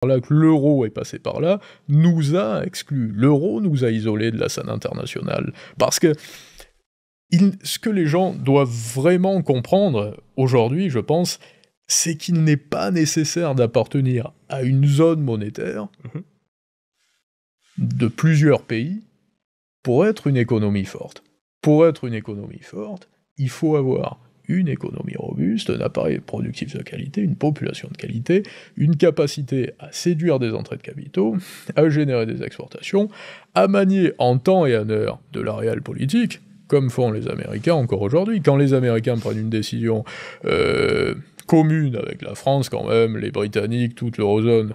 là, que l'euro est passé par là, nous a exclus. L'euro nous a isolés de la scène internationale. Parce que ce que les gens doivent vraiment comprendre aujourd'hui, je pense, c'est qu'il n'est pas nécessaire d'appartenir à une zone monétaire de plusieurs pays pour être une économie forte. Pour être une économie forte, il faut avoir une économie robuste, un appareil productif de qualité, une population de qualité, une capacité à séduire des entrées de capitaux, à générer des exportations, à manier en temps et en heure de la réelle politique, comme font les Américains encore aujourd'hui. Quand les Américains prennent une décision commune avec la France quand même, les Britanniques, toute l'eurozone,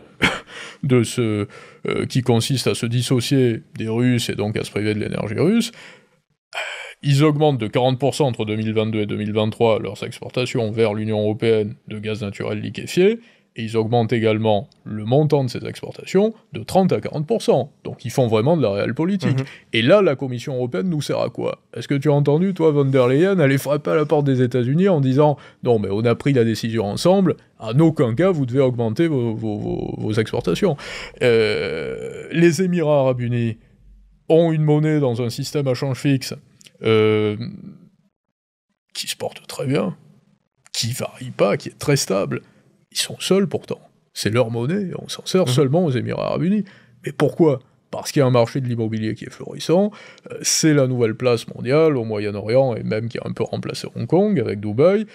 qui consiste à se dissocier des Russes et donc à se priver de l'énergie russe, ils augmentent de 40% entre 2022 et 2023 leurs exportations vers l'Union européenne de gaz naturel liquéfié, et ils augmentent également le montant de ces exportations de 30 à 40%. Donc ils font vraiment de la réelle politique. Et là, la Commission européenne nous sert à quoi? Est-ce que tu as entendu, toi, von der Leyen, aller frapper à la porte des États-Unis en disant « Non, mais on a pris la décision ensemble, en aucun cas vous devez augmenter vos exportations. » Les Émirats arabes unis ont une monnaie dans un système à change fixe qui se porte très bien, qui varie pas, qui est très stable. Ils sont seuls pourtant. C'est leur monnaie, on s'en sert seulement aux Émirats arabes unis. Mais pourquoi? Parce qu'il y a un marché de l'immobilier qui est florissant, c'est la nouvelle place mondiale au Moyen-Orient, et même qui a un peu remplacé Hong Kong avec Dubaï.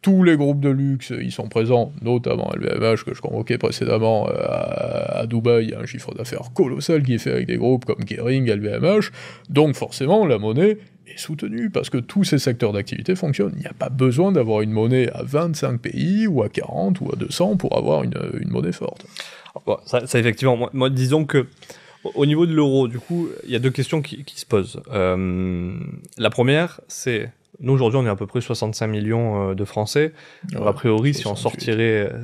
Tous les groupes de luxe, ils sont présents, notamment LVMH, que je convoquais précédemment à Dubaï. Il y a un chiffre d'affaires colossal qui est fait avec des groupes comme Kering, LVMH. Donc forcément, la monnaie est soutenue, parce que tous ces secteurs d'activité fonctionnent. Il n'y a pas besoin d'avoir une monnaie à 25 pays, ou à 40, ou à 200 pour avoir une monnaie forte. Bon, ça effectivement, moi disons que au niveau de l'euro, du coup, il y a deux questions qui se posent. La première, c'est, nous aujourd'hui on est à peu près 65 millions de Français. A priori, si on sortait de